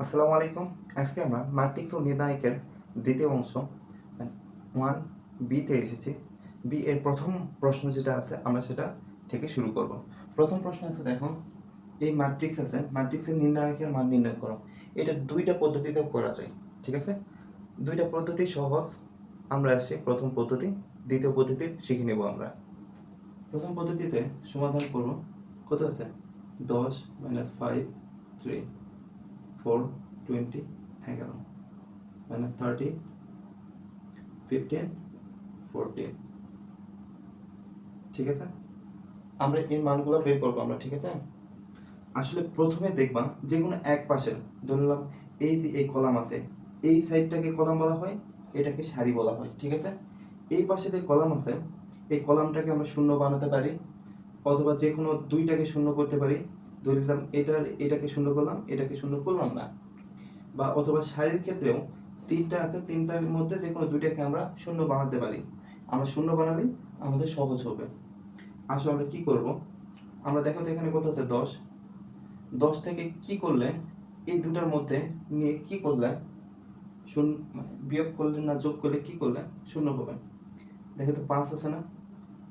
আসসালামু আলাইকুম। আজকে আমরা ম্যাট্রিক্স ও নির্ণায়কের দ্বিতীয় অংশ 1B-তে এসেছি। বি এর প্রথম প্রশ্ন যেটা আছে আমরা সেটা থেকে শুরু করব। প্রথম প্রশ্ন আছে, দেখো এই ম্যাট্রিক্স আছে, ম্যাট্রিক্সের নির্ণায়কের মান নির্ণয় করো। এটা দুইটা পদ্ধতিতে করা যায়, ঠিক আছে? দুইটা পদ্ধতি সহজ। আমরা আসছি প্রথম পদ্ধতি, দ্বিতীয় পদ্ধতি শিখে নেব আমরা। প্রথম পদ্ধতিতে সমাধান করব। কত আছে? 10 - 5 3 4 20 11 -30 15 14, ঠিক আছে? আমরা এই মানগুলো বের করবো আমরা, ঠিক আছে? আসলে প্রথমে দেখবা যে কোনো এক পাশের, ধরলাম এই কলাম আছে, এই সাইডটাকে কলাম বলা হয়, এটাকে সারি বলা হয়, ঠিক আছে? এই পাশে যে কলাম আছে, এই কলামটাকে আমরা শূন্য বানাতে পারি, অথবা যে কোনো দুইটাকে শূন্য করতে পারি। ধরলাম এটাকে শূন্য করলাম, এটাকে শূন্য করলাম না। বা অথবা সারির ক্ষেত্রেও তিনটা আছে, তিনটার মধ্যে যে কোনো দুইটাকে আমরা শূন্য বানাতে পারি। আমরা শূন্য বানালেই আমাদের সহজ হবে। আসলে আমরা কি করব? আমরা দেখো তো এখানে কত আছে? 10। 10 থেকে কি করলে, এই দুটার মধ্যে নিয়ে কি করলে শূন্য, বিয়োগ করলে না যোগ করলে কি করলে শূন্য হবে? দেখো তো 5 আছে না?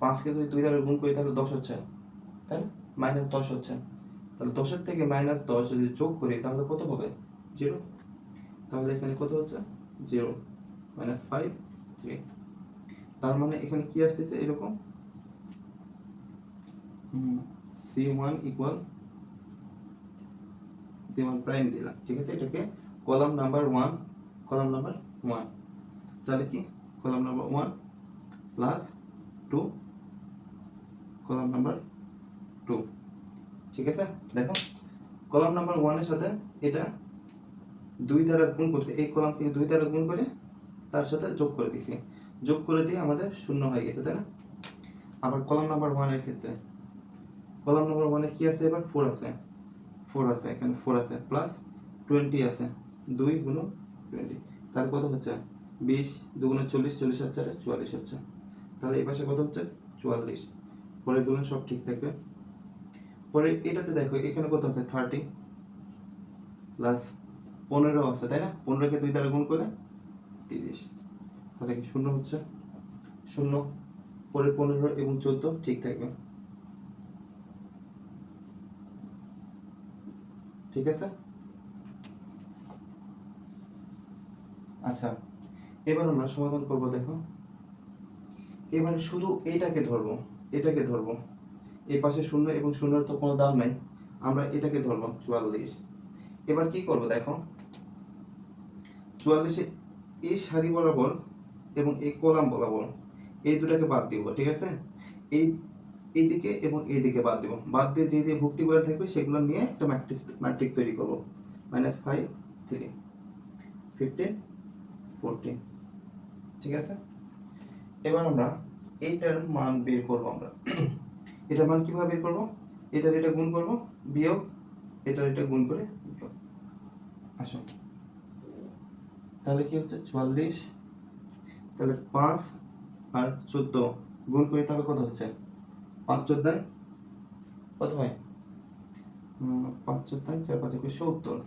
5কে যদি 2 দ্বারা গুণ করি তাহলে 10 হচ্ছে, তাই না? -10 হচ্ছে। তাহলে 10-এর থেকে -10 যদি যোগ করি তাহলে কত হবে? 0। তাহলে এখানে কত হচ্ছে? 0 -5 3। তার মানে এখানে কি আসতেছে এরকম, c1 ইকুয়াল c1 প্রাইম দিলাম, ঠিক আছে? এটাকে কলাম নাম্বার 1, কলাম নাম্বার 1, তাহলে কি column number 1 plus 2 column number 2, ঠিক আছে? দেখো কলাম নাম্বার 1 এর সাথে এটা 2 দ্বারা গুণ করছে, এই কলামকে 2 দ্বারা গুণ করে তার সাথে যোগ করে দিয়েছি, যোগ করে দিয়ে আমাদের শূন্য হয়ে গেছে, তাই না? আবার কলাম নাম্বার 1 এর ক্ষেত্রে, কলাম নাম্বার 1 এ কি আছে? এবার 4 আছে, 4 আছে, এখানে 4 আছে, প্লাস 20 আছে, 2 গুণ 20, তাহলে কত হচ্ছে? 20 2 গুণ 40, 40 আর 4 44 হচ্ছে। তাহলে এই পাশে কত হচ্ছে? 44। পরে গুণ সব ঠিক থাকবে। পরে এটাতে দেখো এখানে কত আছে? 30 প্লাস 15 আছে, তাই না? 15কে 2 দ্বারা গুণ করে 30, তাহলে কি শূন্য হচ্ছে? শূন্য। পরে 15 এবং 14 ঠিক থাকবে, ঠিক আছে? আচ্ছা, এবার আমরা সমাধান করব। দেখো এবার শুধু এটাকে ধরবো, এটাকে ধরবো, এই পাশে শূন্য এবং শূন্যের তো কোনো দাম নাই, আমরা এটাকে ধরবো 44। এবার কি করব? দেখো 44-এ এই সারি বরাবর এবং এই কলাম বরাবর এই দুটাকে বাদ দিব, ঠিক আছে? এই এইদিকে এবং এইদিকে বাদ দিব, বাদ দিয়ে যে যে ভুক্তিগুলো থাকবে সেগুলো নিয়ে একটা ম্যাট্রিক্স তৈরি করব। -5 3 15 14, ঠিক আছে? এবার আমরা এইটার মান বের করব। আমরা এটার মান কিভাবে বের করব? এটার এটা গুণ করব, বিয়োগ এটার এটা গুণ করে বিয়োগ। আসো, তাহলে কি হচ্ছে? 44, তাহলে 5 আর 14 গুণ করি, তাহলে কত হচ্ছে? 5 14 কত হয়? 5 14 4 5 70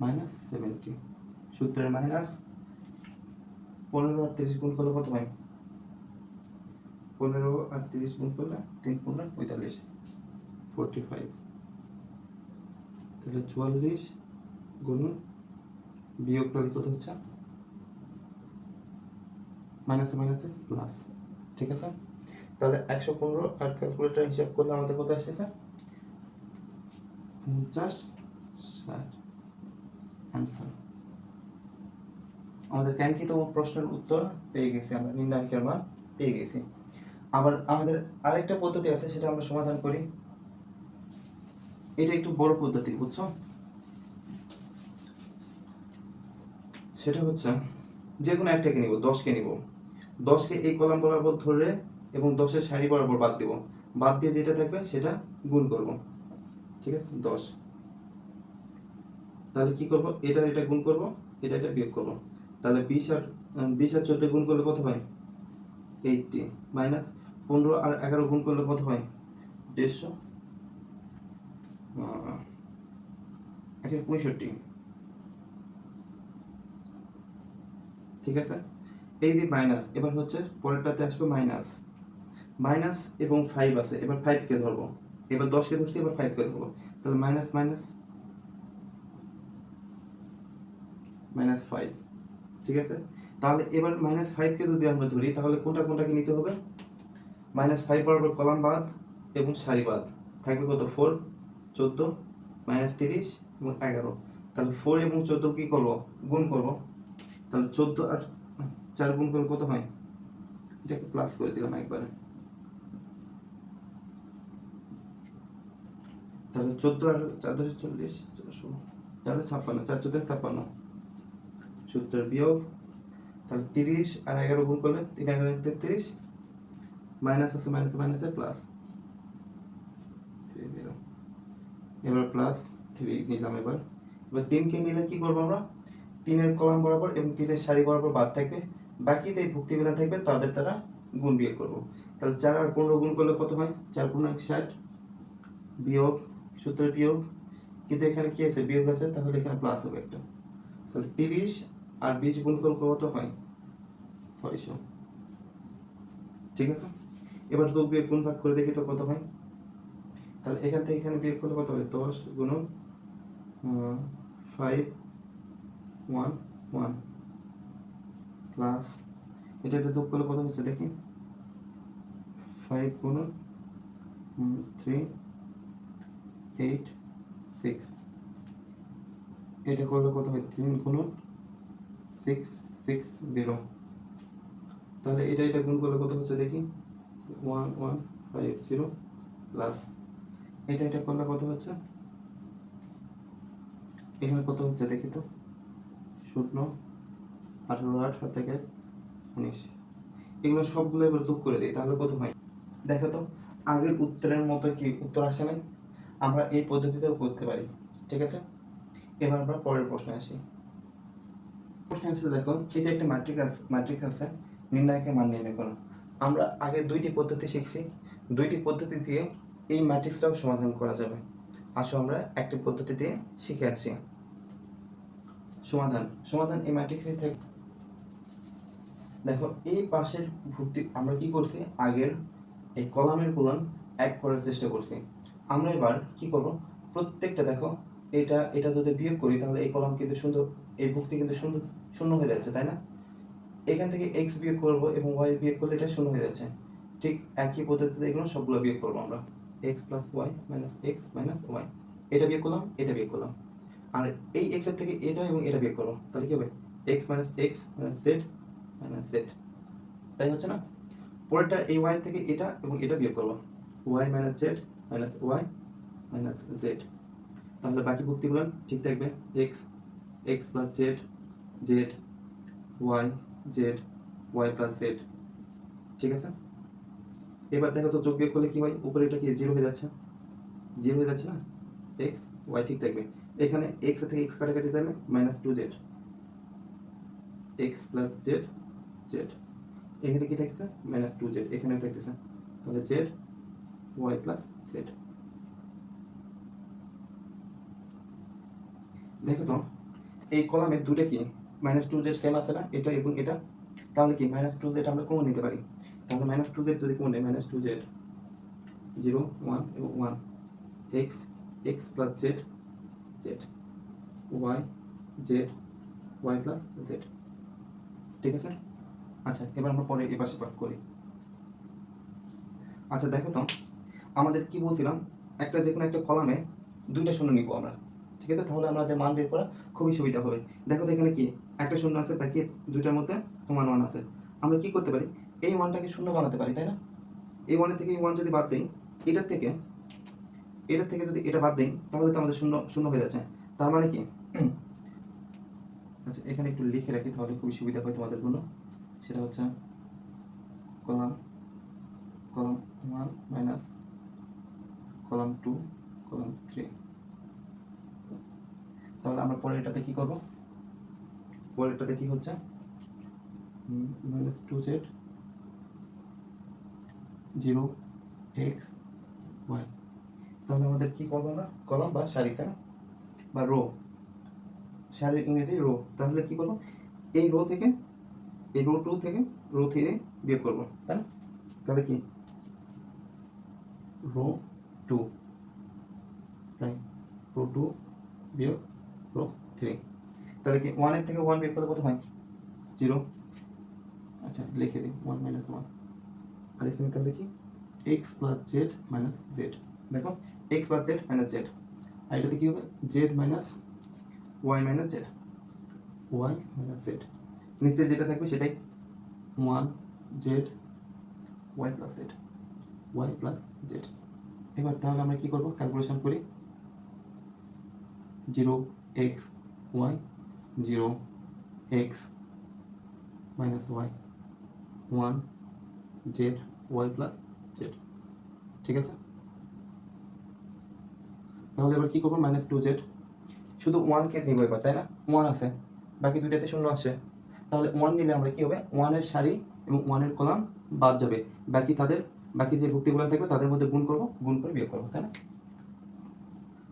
-70, সূত্রের মাইনাস 15 আর 30 গুণ করলে কত হয়? 15 আর 30 গুণ করলে 3 15 45 45, তাহলে 44 গুণন বিয়োগ তাহলে কত হচ্ছে? মাইনাসে মাইনাসে প্লাস, ঠিক আছে? তাহলে 115 আর ক্যালকুলেটর হিসাব করলে আমাদের কত আসছে? 50 60 आंसर। আমাদের কাঙ্ক্ষিত প্রশ্নের উত্তর পেয়ে গেছি, আমরা নির্ণায়কের মান পেয়ে গেছি। আবার আমাদের আরেকটা পদ্ধতি আছে, সেটা আমরা সমাধান করি। এটা একটু বড় পদ্ধতি, বুঝছো? সেটা হচ্ছে যে কোনো একটাকে নিব, 10কে নিব, 10কে এই কলাম বরাবর ধরে এবং 10-এর সারি বরাবর বাদ দিব, বাদ দিয়ে যেটা থাকবে সেটা গুণ করব, ঠিক আছে? 10, তাহলে কি করব? এটা গুণ করব, এটা বিয়োগ করব, তাহলে 20 আর 14 গুণ করলে কত হয়? 80, মাইনাস 15 আর 11 গুণ করলে কত হয়? 150, 65, ঠিক আছে, এই যে মাইনাস, এবার হচ্ছে পরেরটাতে আসবে মাইনাস, মাইনাস এবং 5 আছে, এবার 5কে ধরবো, এবার 10কে ধরছি, এবার 5কে ধরবো, তাহলে মাইনাস মাইনাস মাইনাস 5। ঠিক আছে, তাহলে এবার মাইনাস 5কে যদি আমরা ধরি তাহলে কোনটা কোনটাকে নিতে হবে, মাইনাস 5 বরাবর কলাম বাদ এবং সারি বাদ, থাকবে কত 4, 14, মাইনাস 30 এবং 11। তাহলে 4 এবং 14 কি করবো, গুণ করবো, তাহলে 14 আর 4 গুণ করলে কত হয়, এটাকে প্লাস করে দিলাম একবারে, তাহলে 14 আর 4 ধরে 40, তাহলে 56, 4 14 56, 70 বিয়োগ, তাহলে 30 আর 11 গুণ করলে 3 11 33, মাইনাস আছে মাইনাসে মাইনাসে প্লাস 30, এবার প্লাস 3 নিলাম। এবার 3কে নিলে কি করবো আমরা, 3-এর কলাম বরাবর এবং 3-এর সারি বরাবর বাদ থাকবে, বাকি যে ভুক্তি মিলান থাকবে তাদের দ্বারা গুণ বিয়োগ করবো, তাহলে 4 আর 15 গুণ করলে কত হয়, 4 15 60 বিয়োগ 70 বিয়োগ, কিন্তু এখানে কি আছে, বিয়োগ আছে, তাহলে এখানে প্লাস হবে একটা, তাহলে 30 আর 20 গুণ করলে কত হয়, 600। ঠিক আছে, এবার তো বিয়োগ গুণ ভাগ করে দেখি তো কত হয়, তাহলে এখান থেকে এখানে বিয়োগ করলে কত হবে, 10 গুণন 5 1 1 প্লাস, এটা যোগ করলে কত হচ্ছে দেখি, 5 গুণন 3 8 6, এটা করলে কত হয়, 3 গুণন 6 6 0, তাহলে এটা গুণ করলে কত হচ্ছে দেখি, 1 1 5 0 প্লাস, এটা করলে কত হচ্ছে, এখানে কত হচ্ছে দেখি তো, 0 18 8 হাত থেকে 19, এগুলো সবগুলো এবার যোগ করে দিই, তাহলে কত হয় দেখো তো, আগের উত্তরের মতো কি উত্তর আসে নাই, আমরা এই পদ্ধতিতেও করতে পারি। ঠিক আছে, এবার আমরা পরের প্রশ্নে আসি। প্রশ্ন আছে দেখো, এই যে একটা ম্যাট্রিক্স আছে, নির্ণায়কের মান নির্ণয় করো। আমরা আগে 2টি পদ্ধতি শিখছি, 2টি পদ্ধতি দিয়ে এই ম্যাট্রিক্সটাও সমাধান করা যাবে। আসো আমরা একটি পদ্ধতি দিয়ে শিখে আসি। সমাধান এই ম্যাট্রিক্স থেকে দেখো, এই পাশের ভর্তি আমরা কি করছি, আগের এই কলামের কোলন 1 করার চেষ্টা করছি। আমরা এবার কি করব, প্রত্যেকটা দেখো, এটা যদি বিয়োগ করি তাহলে এই কলাম কিন্তু সুন্দর, এই ভুক্তি কিন্তু সুন্দর শূন্য হয়ে যাচ্ছে, তাই না, এখান থেকে x বিয়োগ করব এবং y বিয়োগ করলে এটা শূন্য হয়ে যাচ্ছে। ঠিক একই পদ্ধতিতে এগুলো সবগুলো বিয়োগ করব আমরা, x + y - x - y, এটা বিয়োগ করলাম, এটা বিয়োগ করলাম, আর এই x এর থেকে এটা এবং এটা বিয়োগ করব, তাহলে কি হবে, x - x - z - z, তাই হচ্ছে না। পরেরটা এই y থেকে এটা এবং এটা বিয়োগ করব, y - z - y - z, তাহলে বাকি ভুক্তিগুলো ঠিক থাকবে, x x + z z y z y + z। ঠিক আছে, এবার দেখো তো যোগ বিয়োগ করলে কি হয়, উপরে এটা কি 0 হয়ে যাচ্ছে, 0 হয়ে যাচ্ছে না, x y ঠিক থাকবে, এখানে x থেকে x কাটাকাটি থাকলে -2z, x + z z, এখানে কি থাকছে, -2z, এখানেও থাকতেছে, তাহলে z y + z। দেখো তো, এই কলামে দুটো কি -2z সেম আছে না, এটা এবং এটা, তাহলে কি -2z আমরা কমন নিতে পারি, তাহলে -2z যদি কমন নেই, -2z 0 1 এবং 1, x x + z z, y z y + z। ঠিক আছে, আচ্ছা এবার আমরা পরে এই পাশে পাঠ করি। আচ্ছা দেখো তো, আমাদের কি বলছিলাম, যে কোনো একটা কলামে 2টা শূন্য নিব আমরা। ঠিক আছে, তাহলে আমাদের মান বের করা খুবই সুবিধা হবে। দেখো তো এখানে কি একটা শূন্য আছে, বাকি 2টার মধ্যে সমান 1 আছে, আমরা কি করতে পারি, এই 1টাকে শূন্য বানাতে পারি, তাই না। এই 1 থেকে এই 1 যদি বাদ দেই, এটার থেকে যদি এটা বাদ দেই, তাহলে তো আমাদের শূন্য শূন্য হয়ে যাচ্ছে, তার মানে কি আচ্ছা এখানে একটু লিখে রাখি, তাহলে খুবই সুবিধা হয় তোমাদের জন্য। সেটা হচ্ছে কলাম 1 মাইনাস কলাম 2 কলাম 3। তাহলে আমরা পরে এটাতে কি করব, পরেরটাতে কি হচ্ছে, -2z 0 x y, তাহলে আমাদের কি করবো আমরা, কলাম বা সারি, তাই না, বা রো, সারির ইংরেজি রো, তাহলে কি করবো, এই রো থেকে এই রো 2 থেকে রো 3 বিয়োগ করবো, তাই না? তাহলে কি রো 2 রো 2 বিয়োগ রো 3, তাহলে কি 1 এর থেকে 1 বিয়োগ করলে কত হয়? 0। আচ্ছা লিখে দিই 1 - 1। আর এখানে তাহলে কি x plus z minus z, দেখো x plus z minus z, আর এটাতে কি হবে z minus y minus z, y minus z, নিচে যেটা থাকবে সেটাই 1 z y plus z, y plus z. এবার তাহলে আমরা কি করব, ক্যালকুলেশন করি। 0x y 0x minus y 1 z y plus z, ঠিক আছে? তাহলে এবার কি করবো, -2z, শুধু 1কে নিব এবার, তাই না? 1 আছে, বাকি দুইটাতে 0 আসে, তাহলে 1 নিলে আমরা কি হবে 1 এর সারি এবং 1 এর কলাম বাদ যাবে, বাকি যে ভুক্তিগুলো থাকবে তাদের মধ্যে গুণ করব, গুণ করে বিয়োগ করবো, তাই না?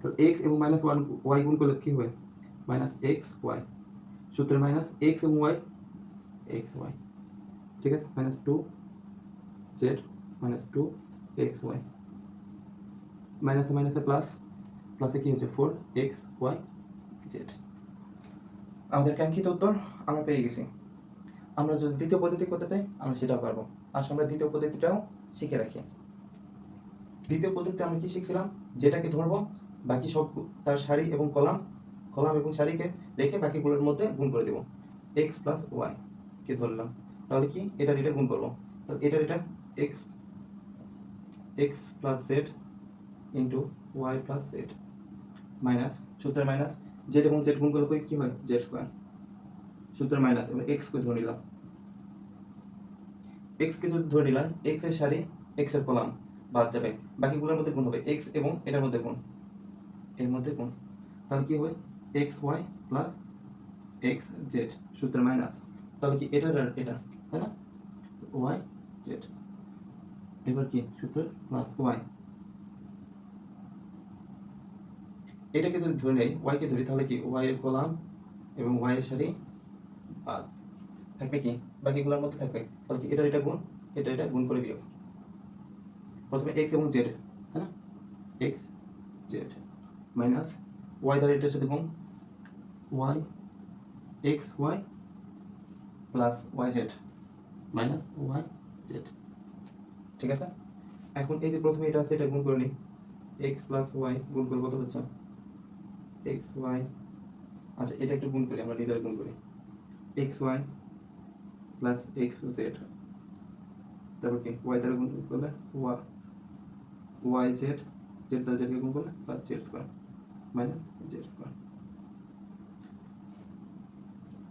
তো x এবং -1 y গুণ করলে কি হবে -xy, সূত্রে x এবং y xy, ঠিক আছে? -2z -2xy, মাইনাসে প্লাস, প্লাসে কি হচ্ছে 4xy z। আমাদের কাঙ্ক্ষিত উত্তর আমরা পেয়ে গেছি। আমরা যদি দ্বিতীয় পদ্ধতি করতে চাই আমরা সেটাও পারবো। আসলে আমরা দ্বিতীয় পদ্ধতিটাও শিখে রাখি। দ্বিতীয় পদ্ধতিতে আমরা কি শিখছিলাম, যেটাকে ধরবো বাকি সব তার সারি এবং কলাম এবং সারিকে রেখে বাকিগুলোর মধ্যে গুণ করে দেবো। x প্লাস ওয়াই কে ধরলাম, তাহলে কি এটা গুণ করবো, তো এটা x plus z into y plus z minus, সূত্রের মাইনাস জেড এবং জেড গুণ করলে কি হয় জেড স্কোয়ার, সূত্রের মাইনাস। এবার x কে ধরে নিলাম, x কে যদি ধরে নিলাম, x এর সারি x এর কলাম বাদ যাবে, বাকিগুলোর মধ্যে গুণ হবে x এবং এটার মধ্যে গুণ, এর মধ্যে গুণ, তাহলে কি হবে xy প্লাস xz, সূত্রের মাইনাস, তাহলে কি এটা এটা, তাই না? y z, এবার কি সূত্রের প্লাস y, এটাকে যদি ধরে নেই y কে ধরি, তাহলে কি y এর কলাম এবং y এর সারি বাদ থাকবে, কি বাকিগুলোর মধ্যে থাকবে, তাহলে কি এটা গুণ, এটা গুণ করে বিয়োগ, প্রথমে x এবং z, তাই না? x z মাইনাস y দ্বারা এটার সাথে গুণ y x y plus y z minus y z, ঠিক আছে? এখন এই যে প্রথমে এটা আছে এটা গুণ করে নিই, x প্লাস y গুণ করে কত হচ্ছে x y, আচ্ছা এটা একটু গুণ করি, আমরা নিজের গুণ করি, x y plus x z, তারপর কি y দ্বারা গুণ করলে y z, z দ্বারা z কে গুণ করলে plus z square minus z square,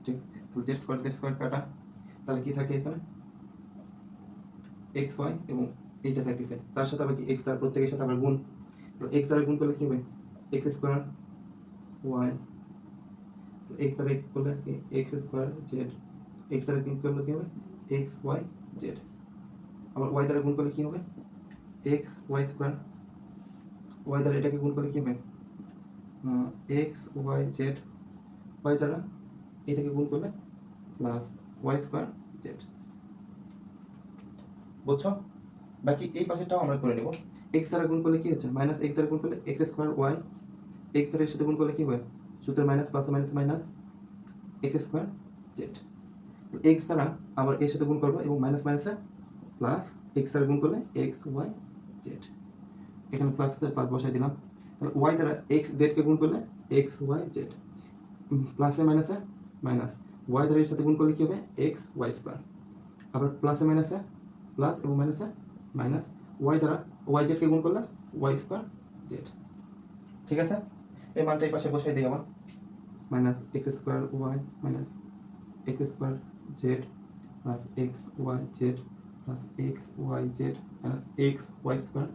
ঠিক? তো z স্কয়ার কাটা, তাহলে কি থাকে এখানে x y এবং এইটা থাকতেছে, তার সাথে আবার কি x দ্বারা প্রত্যেকের সাথে আবার গুণ, তো x দ্বারা গুণ করলে কি হবে x স্কয়ার y, তো x দ্বারা করলে কি x স্কয়ার z, x দ্বারা গুণ করলে কি হবে x y z, আবার y দ্বারা গুণ করলে কি হবে x y স্কয়ার, y দ্বারা এটাকে গুণ করলে কি হবে x y z, y দ্বারা এটাকে গুণ করলে প্লাস y স্কয়ার z, বুঝছো? বাকি এই পাশেরটাও আমরা করে নেব। x দ্বারা গুণ করলে কি হচ্ছে মাইনাস x দ্বারা গুণ করলে x স্কয়ার y, x দ্বারা এর সাথে গুণ করলে কি হবে সূত্রের minus plus minus x square z, x দ্বারা আবার এর সাথে গুণ করব এবং মাইনাস মাইনাসে প্লাস x দ্বারা গুণ করলে x y z, এখানে প্লাস আছে প্লাস বসাই দিলাম, তাহলে y দ্বারা x z কে গুণ করলে x y z, প্লাসে মাইনাসে মাইনাস, y দ্বারা এর সাথে গুণ করলে কি হবে x y স্কয়ার, আবার প্লাসে মাইনাসে প্লাস এবং মাইনাসে মাইনাস, y দ্বারা y z কে গুণ করলে y স্কয়ার z, ঠিক আছে? এই মানটা এই পাশে বসাই দিই আবার, minus x square y minus x square z plus x y z plus x y z minus x y square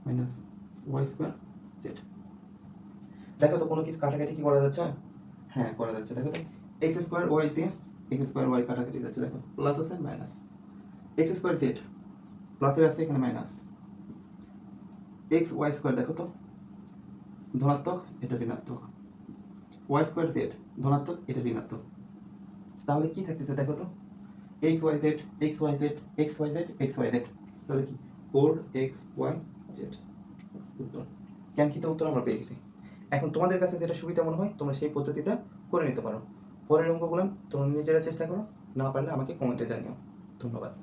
minus y square z। দেখো তো কোনো কিছু কাটাকাটি কি করা যাচ্ছে? হ্যাঁ করা যাচ্ছে, দেখো তো x স্কয়ার y দিয়ে x স্কয়ার y কাটাকাটি যাচ্ছে, দেখো প্লাস আছে মাইনাস, x স্কয়ার z প্লাসের আছে এখানে মাইনাস, x y স্কয়ার দেখো তো ধনাত্মক, এটা ঋণাত্মক, y স্কয়ার z ধনাত্মক, এটা ঋণাত্মক, তাহলে কি থাকতেছে দেখো তো x y z x y z x y z x y z, তাহলে কি 4xyz উত্তর। কাঙ্ক্ষিত উত্তর আমরা পেয়ে গেছি। এখন তোমাদের কাছে যেটা সুবিধা মনে হয় তোমরা সেই পদ্ধতিতে করে নিতে পারো। পরের অঙ্কগুলো তোমরা নিজেরা চেষ্টা করো, না পারলে আমাকে কমেন্টে জানিও। ধন্যবাদ।